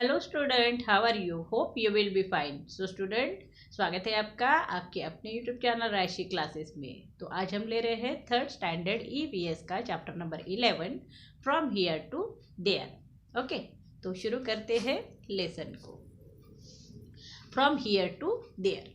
Hello student, how are you? Hope you will be fine. So student, स्वागत है आपका आपके अपने यूट्यूब चैनल राशि क्लासेस में। तो आज हम ले रहे हैं थर्ड स्टैंडर्ड ईवीएस का chapter number 11 from here to there. Okay, तो शुरू करते हैं लेसन को। From here to there.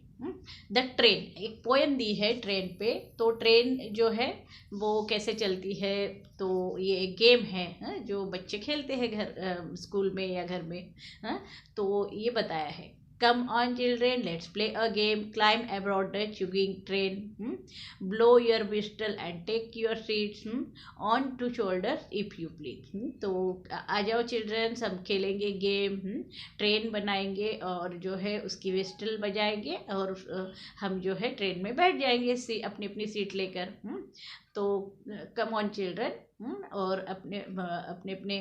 The train, एक पोएम दी है ट्रेन पे। तो ट्रेन जो है वो कैसे चलती है, तो ये एक गेम है जो बच्चे खेलते हैं घर स्कूल में या घर में। हाँ, तो ये बताया है। Come on children, let's play a game, climb aboard the chugging train, blow your whistle and take your seats on to shoulders if you please. तो आ जाओ चिल्ड्रंस, हम खेलेंगे गेम, ट्रेन बनाएंगे और जो है उसकी विस्टल बजाएंगे और हम जो है ट्रेन में बैठ जाएंगे अपनी अपनी सीट लेकर। तो कम ऑन चिल्ड्रन, और अपने अपने अपने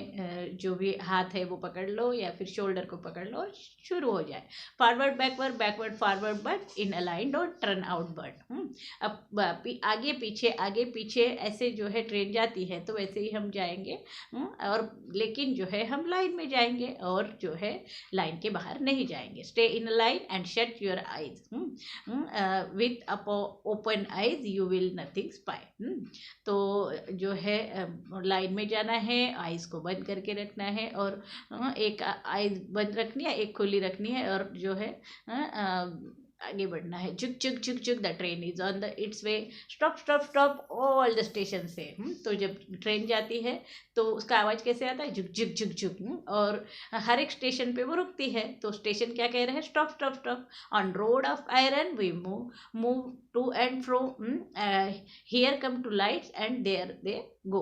जो भी हाथ है वो पकड़ लो या फिर शोल्डर को पकड़ लो और शुरू हो जाए। Forward backward, backward forward, but in align, don't turn outward. अब आगे पीछे ऐसे जो है ट्रेन जाती है तो वैसे ही हम जाएंगे। और लेकिन जो है हम लाइन में जाएंगे और जो है लाइन के बाहर नहीं जाएंगे। Stay in line and shut your eyes. With open eyes you will nothing spy. तो जो है लाइन में जाना है, आइज को बंद करके रखना है और एक आइज बंद रखनी है, एक खुली रखनी है और जो है आगे बढ़ना है। झुक झुक झुक झुक, the train is on the it's way, stop stop stop all the station से। तो जब ट्रेन जाती है तो उसका आवाज़ कैसे आता है? झुक झुक झुक झुक। और हर एक स्टेशन पे वो रुकती है तो स्टेशन क्या कह रहे हैं? Stop stop stop. On road of iron we move move to and fro, here come two lights and there they go.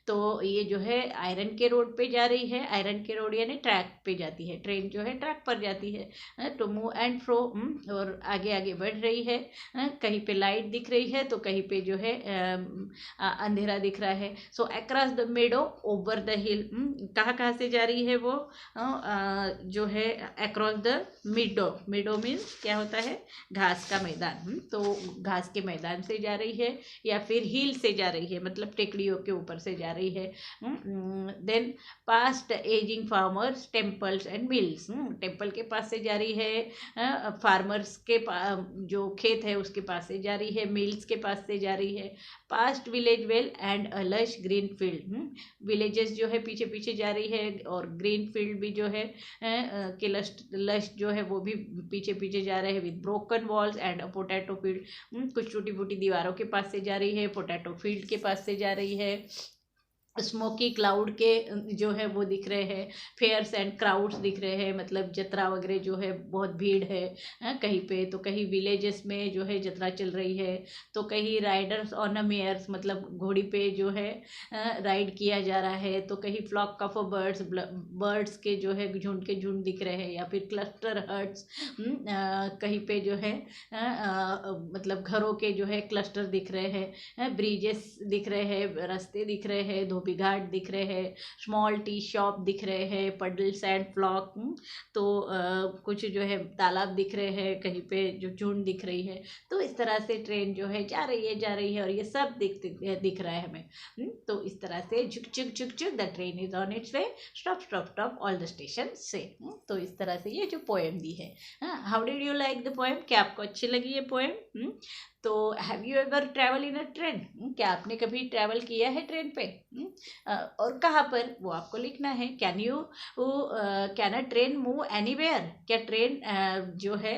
तो ये जो है आयरन के रोड पे जा रही है। आयरन के रोड यानी ट्रैक पे जाती है ट्रेन, जो है ट्रैक पर जाती है। तो मूव एंड फ्रो, और आगे आगे बढ़ रही है। कहीं पे लाइट दिख रही है तो कहीं पे जो है अंधेरा दिख रहा है। So across the meadow over the hill, कहाँ कहाँ से जा रही है वो? जो है across the meadow. Meadow means क्या होता है? घास का मैदान। तो घास के मैदान से जा रही है या फिर हिल से जा रही है, मतलब टेकड़ियों के ऊपर से जा रही है। Then past aging farmers, temples and mills. Temple के पास से जा रही है, फार्मर्स के जो खेत है उसके पास से जा रही है, मिल्स के पास से जा रही है। Past village well and a lush green field. Villages जो है पीछे पीछे जा रही है और ग्रीन फील्ड भी जो है के लश जो है वो भी पीछे पीछे जा रहे हैं, with broken walls and a potato field. कुछ टूटी फूटी दीवारों के पास से जा रही है, पोटैटो फील्ड के पास से जा रही है। स्मोकी क्लाउड के जो है वो दिख रहे हैं। फेयर्स एंड क्राउड्स दिख रहे हैं, मतलब जत्रा वगैरह जो है बहुत भीड़ है। कहीं पे तो कहीं विलेजेस में जो है जत्रा चल रही है, तो कहीं राइडर्स ऑन अ मेयर्स, मतलब घोड़ी पे जो है राइड किया जा रहा है। तो कहीं फ्लॉक ऑफ बर्ड्स, बर्ड्स के जो है झुंड के झुंड दिख रहे हैं, या फिर क्लस्टर हर्ट्स। कहीं पे जो है मतलब घरों के जो है क्लस्टर दिख रहे हैं। ब्रिजेस दिख रहे हैं, रास्ते दिख रहे हैं, धोबी घाट दिख रहे हैं, स्मॉल टी शॉप दिख रहे हैं, पडल्स एंड फ्लॉक। तो कुछ जो है तालाब दिख रहे हैं, कहीं पे जो झुंड दिख रही है। तो इस तरह से ट्रेन जो है जा रही है और ये सब दिख रहा है हमें। तो इस तरह से झुक झुक झुक झुक, the train is on it's way, stop stop stop all the station से। तो इस तरह से ये जो पोएम दी है। How did you like the poem? क्या आपको अच्छी लगी ये पोएम? तो have you ever travel in a train? क्या आपने कभी ट्रैवल किया है ट्रेन पे? और कहाँ पर, वो आपको लिखना है। Can a train move anywhere? क्या ट्रेन जो है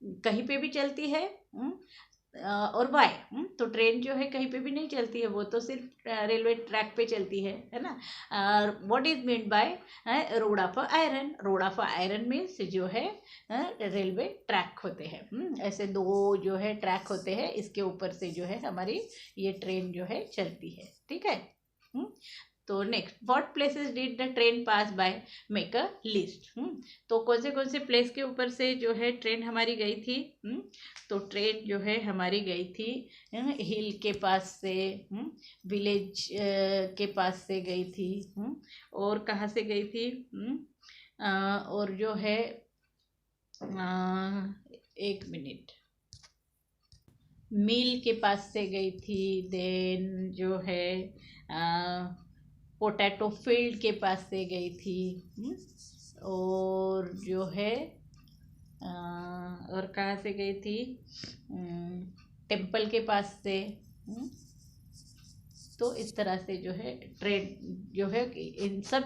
कहीं पे भी चलती है? और वाई? तो ट्रेन जो है कहीं पे भी नहीं चलती है, वो तो सिर्फ रेलवे ट्रैक पे चलती है ना। What is mean by road of iron? Road of iron means जो है रेलवे ट्रैक होते हैं। ऐसे दो जो है ट्रैक होते हैं, इसके ऊपर से जो है हमारी ये ट्रेन जो है चलती है। ठीक है। हम्म, तो next, what places did the train pass by? Make a list. तो कौन से प्लेस के ऊपर से जो है ट्रेन हमारी गई थी? तो ट्रेन जो है हमारी गई थी हिल के पास से, विलेज के पास से गई थी। और कहाँ से गई थी? और जो है एक मिनट, मिल के पास से गई थी। देन जो है पोटैटो फील्ड के पास से गई थी। जो है और कहाँ से गई थी, टेम्पल के पास से। तो इस तरह से जो है ट्रेन जो है इन सब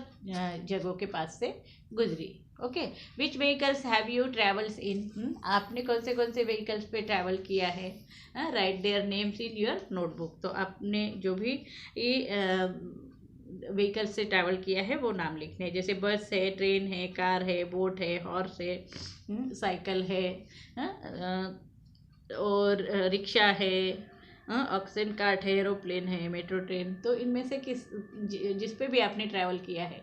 जगहों के पास से गुजरी। Okay, which vehicles have you travels in, आपने कौन से व्हीकल्स पे ट्रैवल किया है, right their names in your notebook. तो आपने जो भी व्हीकल से ट्रैवल किया है वो नाम लिखने हैं, जैसे बस है, ट्रेन है, कार है, बोट है, हॉर्स है, साइकिल है, और रिक्शा है, ऑक्सन कार्ट है, एरोप्लेन है, मेट्रो ट्रेन। तो इनमें से जिस पे भी आपने ट्रैवल किया है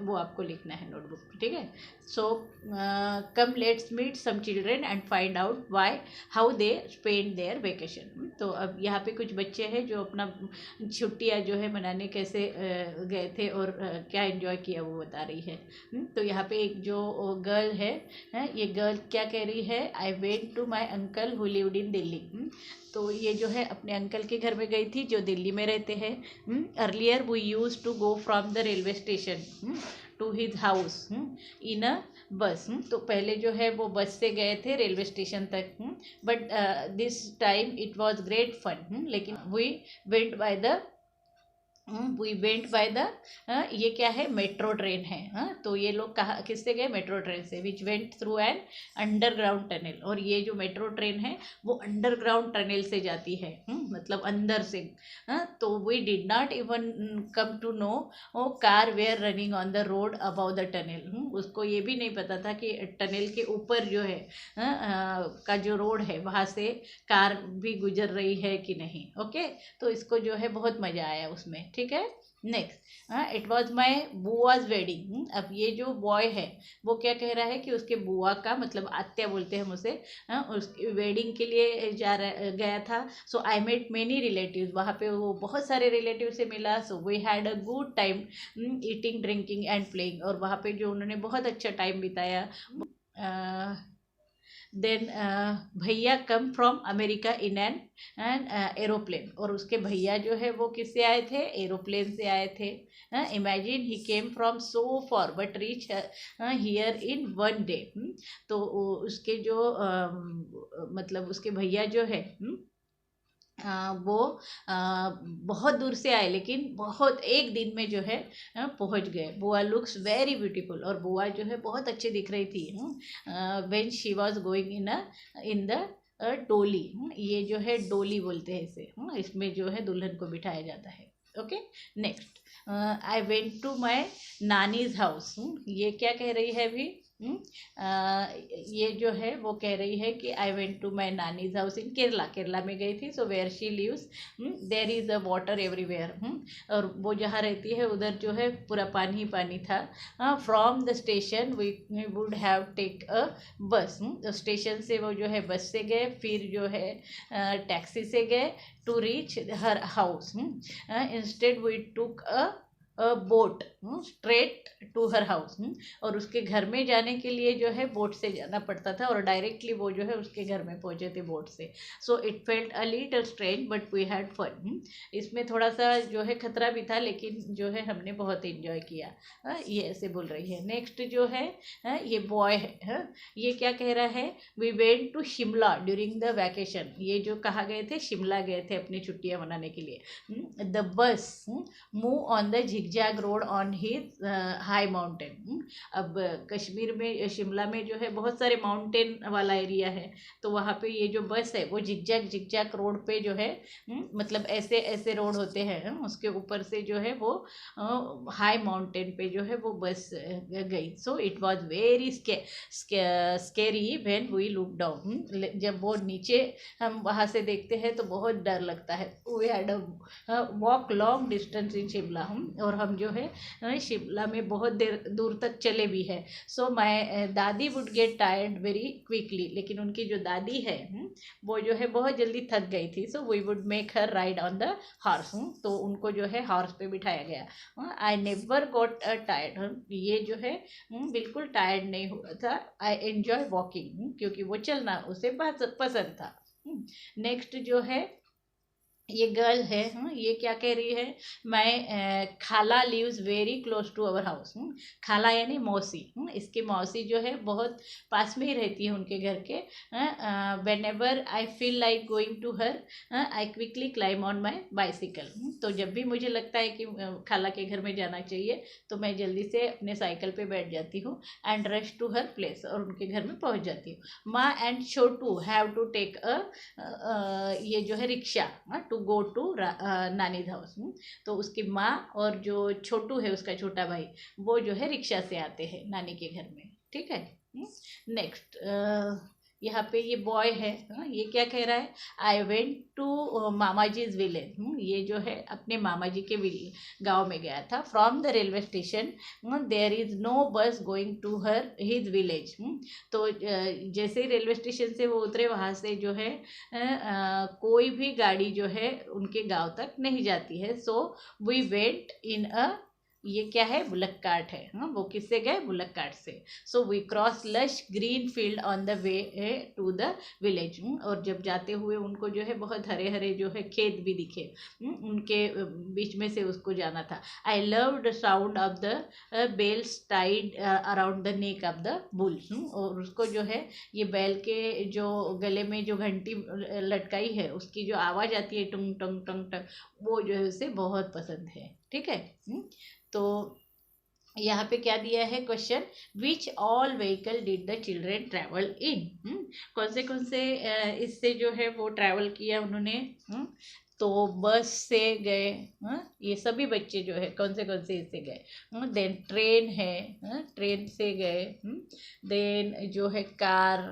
वो आपको लिखना है नोटबुक पे, ठीक है। So come let's meet some children and find out why how they spend their vacation. तो अब यहाँ पे कुछ बच्चे हैं जो अपना छुट्टियाँ जो है मनाने कैसे गए थे और क्या एंजॉय किया वो बता रही है। तो यहाँ पे एक जो गर्ल है, ये गर्ल क्या कह रही है, I went to my uncle who lived in Delhi. तो ये जो है अपने अंकल के घर में गई थी जो दिल्ली में रहते हैं। Earlier we use to go from the railway station to his house in a bus. तो पहले जो है वो बस से गए थे रेलवे स्टेशन तक, but this time it was great fun. लेकिन वी वेंट बाय द ये क्या है, मेट्रो ट्रेन है। तो ये लोग कहाँ किससे गए, मेट्रो ट्रेन से, which went through an underground tunnel. और ये जो मेट्रो ट्रेन है वो अंडरग्राउंड टनल से जाती है, मतलब अंदर से। तो we did not even come to know car were running on the road above the tunnel. उसको ये भी नहीं पता था कि टनल के ऊपर जो है का जो रोड है वहाँ से कार भी गुजर रही है कि नहीं। ओके, तो इसको जो है बहुत मज़ा आया उसमें, ठीक है। Next, it was my bua's wedding. अब ये जो बॉय है वो क्या कह रहा है कि उसके बुआ का, मतलब आत्या बोलते हैं हम उसे, उसकी वेडिंग के लिए गया था। So I met many relatives, वहाँ पे वो बहुत सारे रिलेटिव से मिला। So we had a good time eating, drinking and playing. और वहाँ पे जो उन्होंने बहुत अच्छा टाइम बिताया। देन भैया come from America in an aeroplane. और उसके भैया जो है वो किससे आए थे, एरोप्लेन से आए थे। Imagine he came from so for but reach here in one day. तो उसके जो मतलब उसके भैया जो है वो बहुत दूर से आए, लेकिन बहुत एक दिन में जो है पहुंच गए। बुआ लुक्स वेरी ब्यूटीफुल, और बुआ जो है बहुत अच्छी दिख रही थी when she was going in the डोली। ये जो है डोली बोलते हैं इसे, इसमें जो है दुल्हन को बिठाया जाता है। Okay, next, I went to my नानीज हाउस। ये क्या कह रही है अभी, ये जो है वो कह रही है कि आई वेंट टू माई नानीज हाउस इन केरला। केरला में गई थी। So where she lives there is a water everywhere. और वो जहाँ रहती है उधर जो है पूरा पानी ही पानी था। From the station we would have take a bus. Station से वो जो है बस से गए, फिर जो है टैक्सी से गए to reach her house. Instead we took a boat straight to her house. और उसके घर में जाने के लिए जो है बोट से जाना पड़ता था, और डायरेक्टली वो जो है उसके घर में पहुंचे थे बोट से। So it felt a little strange but we had fun. इसमें थोड़ा सा जो है खतरा भी था, लेकिन जो है हमने बहुत एंजॉय किया। ये ऐसे बोल रही है। नेक्स्ट जो है ये बॉय है, ये क्या कह रहा है, we went to Shimla during the vacation. ये जो कहाँ गए थे, शिमला गए थे अपनी छुट्टियाँ मनाने के लिए। The bus move on the zigzag road on his high mountain. अब कश्मीर में, शिमला में जो है बहुत सारे माउंटेन वाला एरिया है। तो वहाँ पे ये जो बस है वो झिगजैग रोड पे जो है, मतलब ऐसे ऐसे रोड होते हैं, उसके ऊपर से जो है वो हाई माउंटेन पे जो है वो बस गई। So it was very scary when we look down. जब वो नीचे हम वहाँ से देखते हैं तो बहुत डर लगता है। We had a walk long distance in Shimla. और हम जो है शिमला में बहुत देर दूर तक चले भी है। सो माई दादी would get tired very quickly. लेकिन उनकी जो दादी है वो जो है बहुत जल्दी थक गई थी। So we would make her ride on the horse. तो उनको जो है हॉर्स पे बिठाया गया। I never got tired. ये जो है बिल्कुल टायर्ड नहीं हुआ था। आई एंजॉय वॉकिंग, क्योंकि वो चलना उसे पसंद था। नेक्स्ट जो है ये गर्ल है, ये क्या कह रही है, my khala lives very close to our house. खाला यानी मौसी, इसकी मौसी जो है बहुत पास में ही रहती है उनके घर के। Whenever I feel like going to her I quickly climb on my bicycle. तो जब भी मुझे लगता है कि खाला के घर में जाना चाहिए तो मैं जल्दी से अपने साइकिल पे बैठ जाती हूँ and rush to her place, और उनके घर में पहुँच जाती हूँ। माँ and Chhotu have to take ये जो है rickshaw to go to nani house. तो उसकी माँ और जो छोटू है उसका छोटा भाई, वो जो है रिक्शा से आते हैं नानी के घर में, ठीक है। नेक्स्ट यहाँ पे ये बॉय है, ये क्या कह रहा है, I went to mama ji's village. ये जो है अपने मामा जी के गांव में गया था। From the railway station there is no bus going to her his village. तो जैसे ही रेलवे स्टेशन से वो उतरे वहाँ से जो है कोई भी गाड़ी जो है उनके गांव तक नहीं जाती है। सो वी वेंट इन अ, ये क्या है, बुलक कार्ट है। वो किससे गए, बुलक कार्ट से। So we cross lush green field on the way to the village. और जब जाते हुए उनको जो है बहुत हरे हरे जो है खेत भी दिखे, उनके बीच में से उसको जाना था। I love the sound of the bells tied around the neck of the bull. और उसको जो है ये बैल के जो गले में जो घंटी लटकाई है उसकी जो आवाज़ आती है टंग टंग टंग टंग, वो जो है उसे बहुत पसंद है, ठीक है। तो यहाँ पे क्या दिया है question, which all vehicle did the children travel in. कौन से इससे जो है वो ट्रैवल किया उन्होंने। तो बस से गए, ये सभी बच्चे जो है कौन से इससे गए। देन ट्रेन है, ट्रेन से गए। देन जो है कार,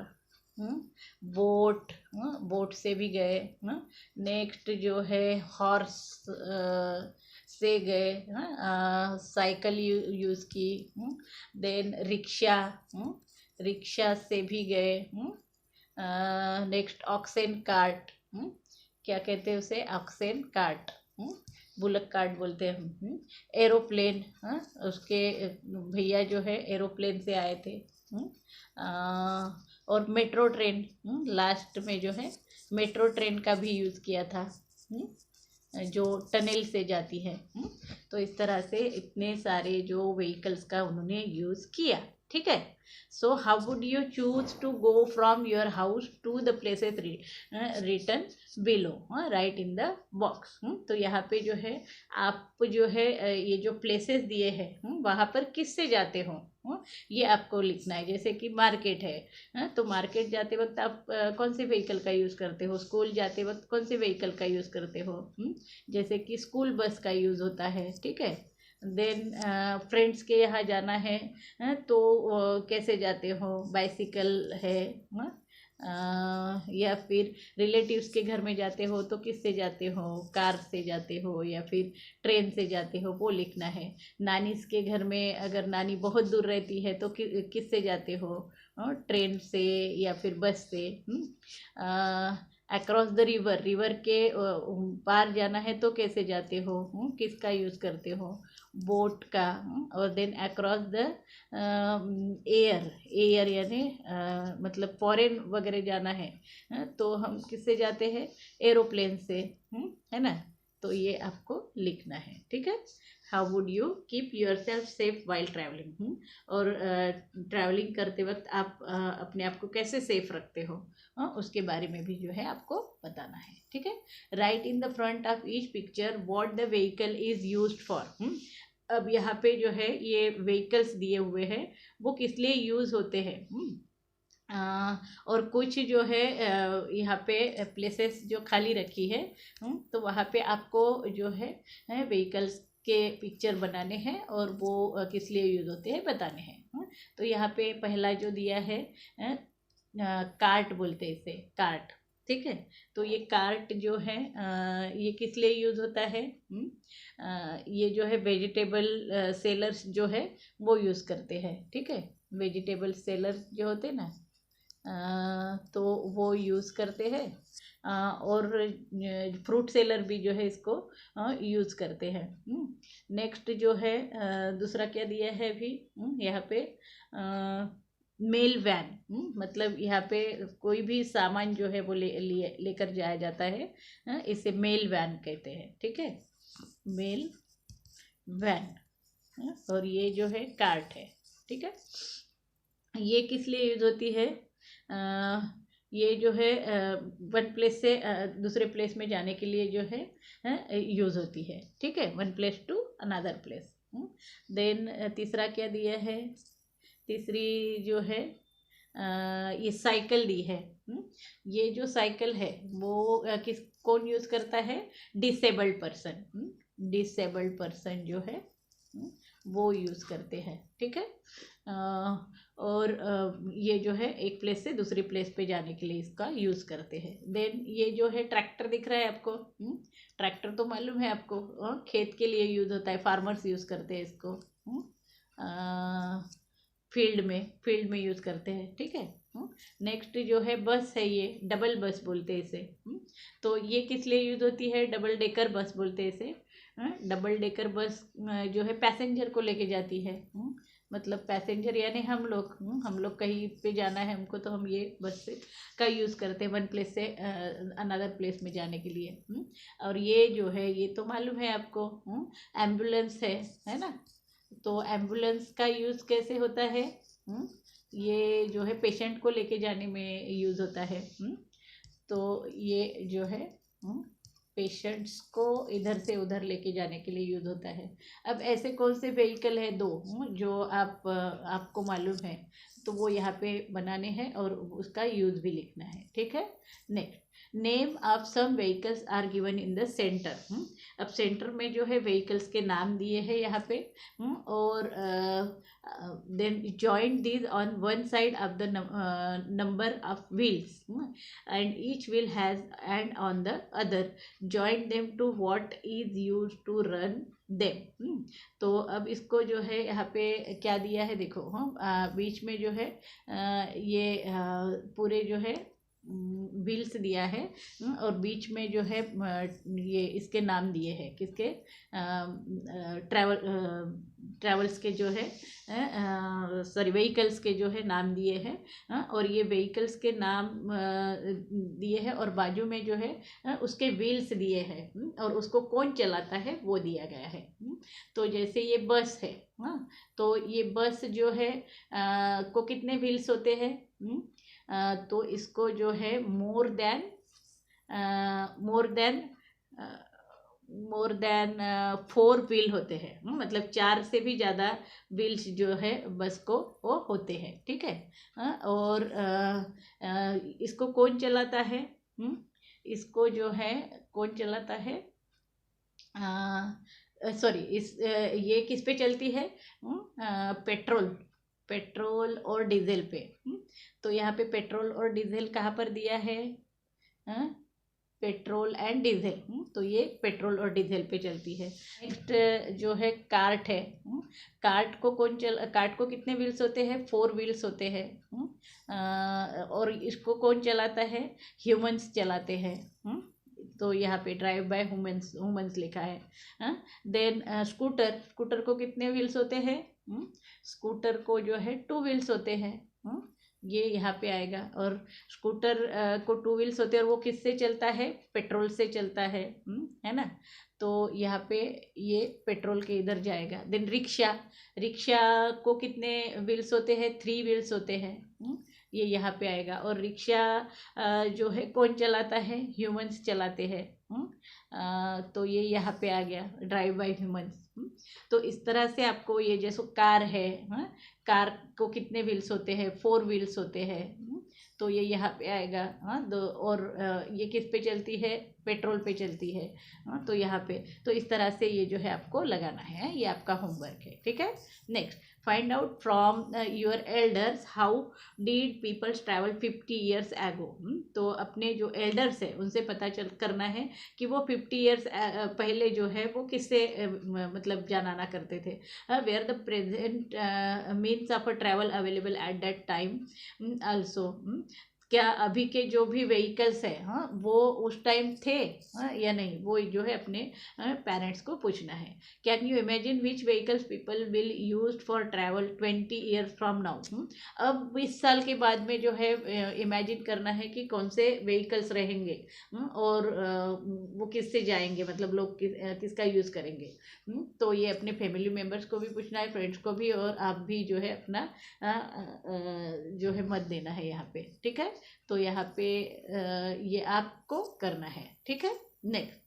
बोट, बोट से भी गए। नेक्स्ट जो है हॉर्स से गए, साइकिल यूज़ की। देन रिक्शा, रिक्शा से भी गए। नेक्स्ट ऑक्सेन कार्ट, क्या कहते हैं उसे, ऑक्सेन कार्ट, बुलक कार्ट बोलते हैं हम। एरोप्लेन, उसके भैया जो है एरोप्लेन से आए थे। और मेट्रो ट्रेन, लास्ट में जो है मेट्रो ट्रेन का भी यूज़ किया था, जो टनल से जाती है। तो इस तरह से इतने सारे जो व्हीकल्स का उन्होंने यूज़ किया, ठीक है। So how would you choose to go from your house to the places written below, write in the box. तो यहाँ पे जो है आप जो है ये जो प्लेसेस दिए हैं वहाँ पर किससे जाते हो, ये आपको लिखना है। जैसे कि मार्केट है, तो मार्केट जाते वक्त आप कौन से व्हीकल का यूज़ करते हो, स्कूल जाते वक्त कौन से व्हीकल का यूज़ करते हो, जैसे कि स्कूल बस का यूज़ होता है, ठीक है। देन फ्रेंड्स के यहाँ जाना है, तो कैसे जाते हो, बाइसिकल है, या फिर रिलेटिव्स के घर में जाते हो तो किससे जाते हो, कार से जाते हो या फिर ट्रेन से जाते हो, वो लिखना है। नानी के घर में अगर नानी बहुत दूर रहती है तो किससे जाते हो, ट्रेन से या फिर बस से। अक्रॉस द रिवर, रिवर के पार जाना है तो कैसे जाते हो, किसका यूज़ करते हो, बोट का। और then across the air, air यानी मतलब फॉरेन वगैरह जाना है, तो हम किससे जाते हैं, एरोप्लेन से, है ना। तो ये आपको लिखना है, ठीक है। How would you keep your self safe while travelling, और ट्रैवलिंग करते वक्त आप अपने आप को कैसे सेफ रखते हो, उसके बारे में भी जो है आपको बताना है, ठीक है। Right in the front of each picture what the vehicle is used for. अब यहाँ पे जो है ये व्हीकल्स दिए हुए हैं वो किस लिए यूज़ होते हैं। और कुछ जो है यहाँ पे प्लेसेस जो खाली रखी है, तो वहाँ पे आपको जो है व्हीकल्स के पिक्चर बनाने हैं और वो किस लिए यूज़ होते हैं बताने हैं। तो यहाँ पे पहला जो दिया है कार्ट बोलते हैं इसे, कार्ट, ठीक है। तो ये कार्ट जो है ये किस लिए यूज़ होता है, ये जो है वेजिटेबल सेलर्स जो है वो यूज़ करते हैं, ठीक है। वेजिटेबल सेलर्स जो होते हैं ना, तो वो यूज़ करते हैं। और फ्रूट सेलर भी जो है इसको यूज़ करते हैं। नेक्स्ट जो है दूसरा क्या दिया है अभी यहाँ पे, मेल वैन, मतलब यहाँ पे कोई भी सामान जो है वो लेकर जाया जाता है, इसे मेल वैन कहते हैं, ठीक है, मेल वैन। और ये जो है कार्ट है, ठीक है। ये किस लिए यूज होती है? ये जो है वन प्लेस से दूसरे प्लेस में जाने के लिए जो है यूज होती है, ठीक है, one place to another place. Then तीसरा क्या दिया है? तीसरी जो है ये साइकिल दी है। ये जो साइकिल है वो कौन यूज करता है? डिसेबल्ड पर्सन, डिसेबल्ड पर्सन जो है वो यूज करते हैं, ठीक है। और ये जो है एक प्लेस से दूसरी प्लेस पे जाने के लिए इसका यूज करते हैं। देन ये जो है ट्रैक्टर दिख रहा है आपको, ट्रैक्टर तो मालूम है आपको, खेत के लिए यूज होता है, फार्मर्स यूज करते हैं इसको, फील्ड में यूज करते हैं, ठीक है। नेक्स्ट जो है बस है, ये डबल बस बोलते हैं इसे। तो ये किस लिए यूज होती है? डबल डेकर बस बोलते हैं इसे। डबल डेकर बस जो है पैसेंजर को लेके जाती है, मतलब पैसेंजर यानी हम लोग कहीं पे जाना है हमको, तो हम ये बस से का यूज़ करते हैं वन प्लेस से अनदर प्लेस में जाने के लिए। और ये जो है ये तो मालूम है आपको, एम्बुलेंस है ना। तो एम्बुलेंस का यूज़ कैसे होता है? ये जो है पेशेंट को लेके जाने में यूज़ होता है। तो ये जो है पेशेंट्स को इधर से उधर लेके जाने के लिए यूज़ होता है। अब ऐसे कौन से व्हीकल है दो जो आपको मालूम है, तो वो यहाँ पे बनाने हैं और उसका यूज़ भी लिखना है, ठीक है। Next, name of some vehicles are given in the centre. अब सेंटर में जो है व्हीकल्स के नाम दिए हैं यहाँ पे, और then joint these on one side of the number of wheels and each wheel has and on the other joint them to what is use to run them. तो अब इसको जो है यहाँ पे क्या दिया है देखो, बीच में जो है ये पूरे जो है व्हील्स दिया है, और बीच में जो है ये इसके नाम दिए हैं, किसके? ट्रैवल्स के जो है सॉरी व्हीकल्स के जो है नाम दिए हैं, और ये व्हीकल्स के नाम दिए हैं और बाजू में जो है उसके व्हील्स दिए हैं, और उसको कौन चलाता है वो दिया गया है। तो जैसे ये बस है, तो ये बस जो है को कितने व्हील्स होते हैं? तो इसको जो है मोर देन 4 व्हील होते हैं, मतलब 4 से भी ज़्यादा व्हील्स जो है बस को वो होते हैं, ठीक है। और इसको कौन चलाता है? इसको जो है कौन चलाता है? सॉरी ये किस पे चलती है? पेट्रोल और डीजल पे। तो यहाँ पे पेट्रोल और डीजल कहाँ पर दिया है? पेट्रोल एंड डीजल, तो ये पेट्रोल और डीजल पे चलती है। नेक्स्ट जो है कार्ट है, कार्ट को कितने व्हील्स होते हैं? 4 व्हील्स होते हैं। और इसको कौन चलाता है? ह्यूमंस चलाते हैं। तो यहाँ पे ड्राइव बाय ह्यूमंस लिखा है। देन स्कूटर को कितने व्हील्स होते हैं? स्कूटर को जो है 2 व्हील्स होते हैं, ये यहाँ पे आएगा। और स्कूटर को 2 व्हील्स होते हैं और वो किससे चलता है? पेट्रोल से चलता है ना। तो यहाँ पे ये पेट्रोल के इधर जाएगा। देन रिक्शा को कितने व्हील्स होते हैं? 3 व्हील्स होते हैं, ये यहाँ पे आएगा। और रिक्शा जो है कौन चलाता है? ह्यूमंस चलाते हैं। तो ये यहाँ पे आ गया, ड्राइव बाय ह्यूमंस। तो इस तरह से आपको ये जैसे कार है, कार को कितने व्हील्स होते हैं? 4 व्हील्स होते हैं, तो ये यहाँ पे आएगा। और ये किस पे चलती है? पेट्रोल पे चलती है। तो यहाँ पे तो इस तरह से ये जो है आपको लगाना है, ये आपका होमवर्क है, ठीक है। Next, find out from your elders how did peoples travel 50 years ago. तो अपने जो एल्डर्स है उनसे पता करना है कि वो 50 ईयर्स पहले जो है वो किससे मतलब जाना करते थे। Were the present means of a travel available at that time also. क्या अभी के जो भी व्हीकल्स है हाँ वो उस टाइम थे हाँ या नहीं, वो जो है अपने पेरेंट्स को पूछना है। Can you imagine which vehicles people will use for travel 20 years from now. अब 20 साल के बाद में जो है इमेजिन करना है कि कौन से व्हीकल्स रहेंगे और वो किससे जाएंगे, मतलब लोग किसका यूज़ करेंगे। तो ये अपने फैमिली मेम्बर्स को भी पूछना है, फ्रेंड्स को भी, और आप भी जो है अपना जो है मत देना है यहाँ पे, ठीक है। तो यहाँ पे ये आपको करना है, ठीक है। Next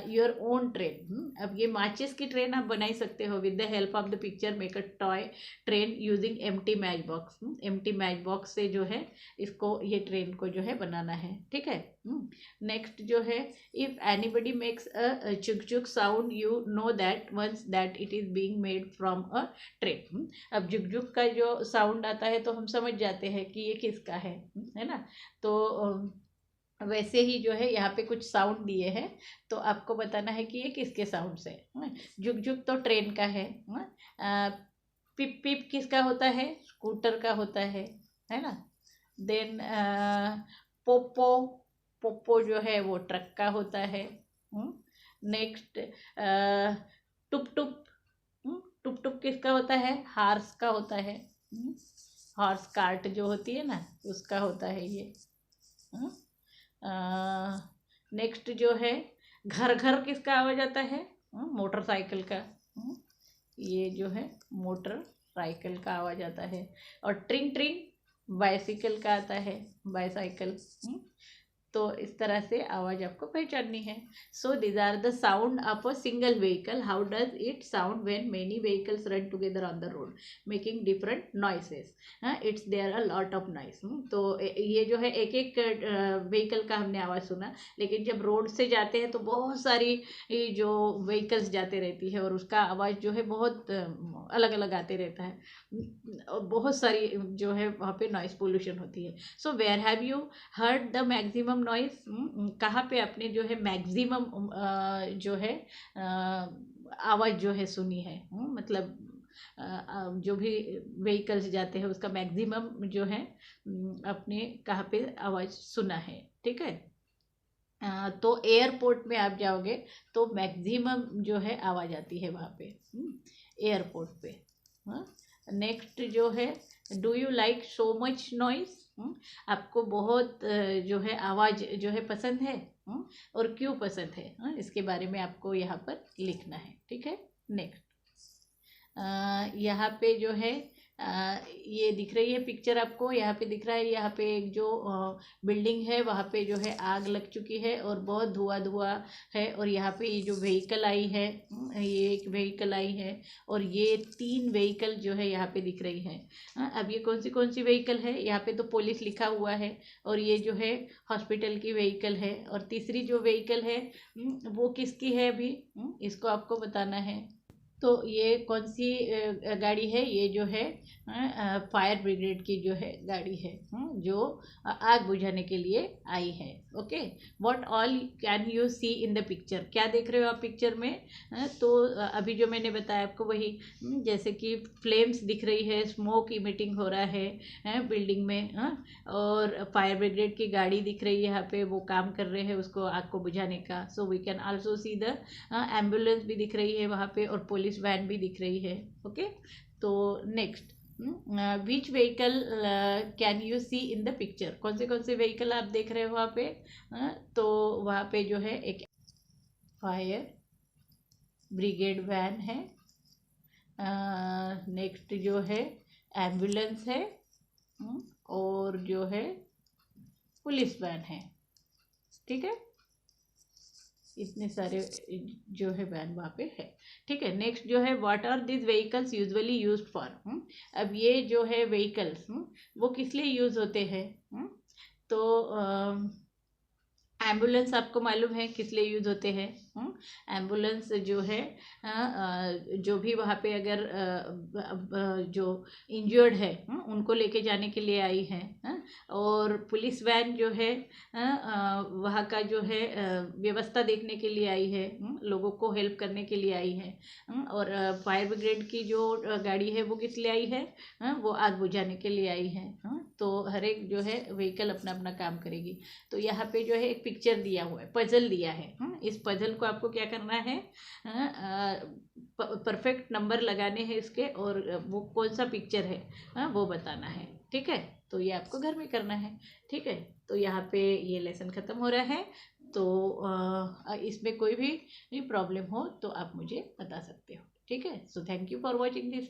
your own train. अब ये माचिस की ट्रेन आप बना ही सकते हो with the help of the picture. Make a toy train using empty match box. Empty match box से जो है इसको, ये ट्रेन को जो है बनाना है, ठीक है। नेक्स्ट जो है, if anybody makes a chuk chuk sound you know that once that it is being made from a train. अब जुक जुक का जो साउंड आता है तो हम समझ जाते हैं कि ये किसका है ना। तो वैसे ही जो है यहाँ पे कुछ साउंड दिए हैं, तो आपको बताना है कि ये किसके साउंड से। जुक जुक तो ट्रेन का है। पिप पिप किसका होता है, स्कूटर का होता है ना। देन पोपो, पोपो जो है वो ट्रक का होता है। नेक्स्ट टुप टुप, टुप टुप किसका होता है, हार्स का होता है। हॉर्स कार्ट जो होती है ना उसका होता है ये। नेक्स्ट जो है, घर घर किसका आवाज आता है, मोटरसाइकिल का। ये जो है मोटर साइकिल का आवाज आता है। और ट्रिंग ट्रिंग बाइसिकल का आता है, बाइसाइकिल। तो इस तरह से आवाज़ आपको पहचाननी है। So these are the sound of a single vehicle. How does it sound when many vehicles run together on the road making different noises. It's there a lot of noise. तो ये जो है एक एक व्हीकल का हमने आवाज़ सुना, लेकिन जब रोड से जाते हैं तो बहुत सारी जो व्हीकल्स जाते रहती है और उसका आवाज़ जो है बहुत अलग अलग आते रहता है, और बहुत सारी जो है वहाँ पे नॉइस पोल्यूशन होती है। So where have you heard the maximum noise. कहाँ पे आपने जो है मैक्सिमम जो है आवाज़ जो है सुनी है, मतलब जो भी व्हीकल्स जाते हैं उसका मैक्सिमम जो है अपने कहाँ पे आवाज़ सुना है, ठीक है। तो एयरपोर्ट में आप जाओगे तो मैक्सिमम जो है आवाज़ आती है वहाँ पे एयरपोर्ट पे। नेक्स्ट जो है, do you like so much noise. आपको बहुत जो है आवाज़ जो है पसंद है, और क्यों पसंद है, इसके बारे में आपको यहाँ पर लिखना है, ठीक है। नेक्स्ट यहाँ पे जो है ये दिख रही है पिक्चर आपको, यहाँ पे दिख रहा है, यहाँ पे एक जो बिल्डिंग है वहाँ पे जो है आग लग चुकी है और बहुत धुआं धुआं है। और यहाँ पे ये जो व्हीकल आई है, ये एक व्हीकल आई है और ये 3 व्हीकल जो है यहाँ पे दिख रही है। अब ये कौन सी व्हीकल है, यहाँ पे तो पुलिस लिखा हुआ है, और ये जो है हॉस्पिटल की व्हीकल है। और तीसरी जो व्हीकल है वो किसकी है अभी, इसको आपको बताना है। तो ये कौन सी गाड़ी है, ये जो है फायर ब्रिगेड की जो है गाड़ी है, जो आग बुझाने के लिए आई है। Okay, what all can you see in the picture. क्या देख रहे हो आप पिक्चर में, तो अभी जो मैंने बताया आपको वही, जैसे कि फ्लेम्स दिख रही है, स्मोक इमिटिंग हो रहा है बिल्डिंग में, और फायर ब्रिगेड की गाड़ी दिख रही है यहाँ पे, वो काम कर रहे हैं उसको आग को बुझाने का। So we can also see the ambulance भी दिख रही है वहाँ पे, और पुलिस वैन भी दिख रही है। ओके, तो next, which vehicle can you see in the picture. कौन से व्हीकल आप देख रहे हो वहाँ पे, तो वहाँ पे जो है एक फायर ब्रिगेड वैन है, नेक्स्ट जो है एम्बुलेंस है, और जो है पुलिस वैन है, ठीक है। इतने सारे जो है वैन वहाँ पे है, ठीक है। नेक्स्ट जो है, what are this vehicles usually used for. अब ये जो है व्हीकल्स वो किस लिए यूज़ होते हैं, तो एम्बुलेंस आपको मालूम है किस लिए यूज़ होते हैं। एम्बुलेंस जो है जो भी वहाँ पे अगर जो इंजर्ड है उनको लेके जाने के लिए आई है। और पुलिस वैन जो है वहाँ का जो है व्यवस्था देखने के लिए आई है, लोगों को हेल्प करने के लिए आई है। और फायर ब्रिगेड की जो गाड़ी है वो किस लिए आई है, वो आग बुझाने के लिए आई है। तो हर एक जो है व्हीकल अपना अपना काम करेगी। तो यहाँ पे जो है एक पिक्चर दिया हुआ है, पजल दिया है। इस पजल को आपको क्या करना है, परफेक्ट नंबर लगाने हैं इसके, और वो कौन सा पिक्चर है वो बताना है। ठीक है, तो ये आपको घर में करना है। ठीक है, तो यहाँ पे ये लेसन ख़त्म हो रहा है। तो इसमें कोई भी प्रॉब्लम हो तो आप मुझे बता सकते हो। ठीक है, so thank you for watching this.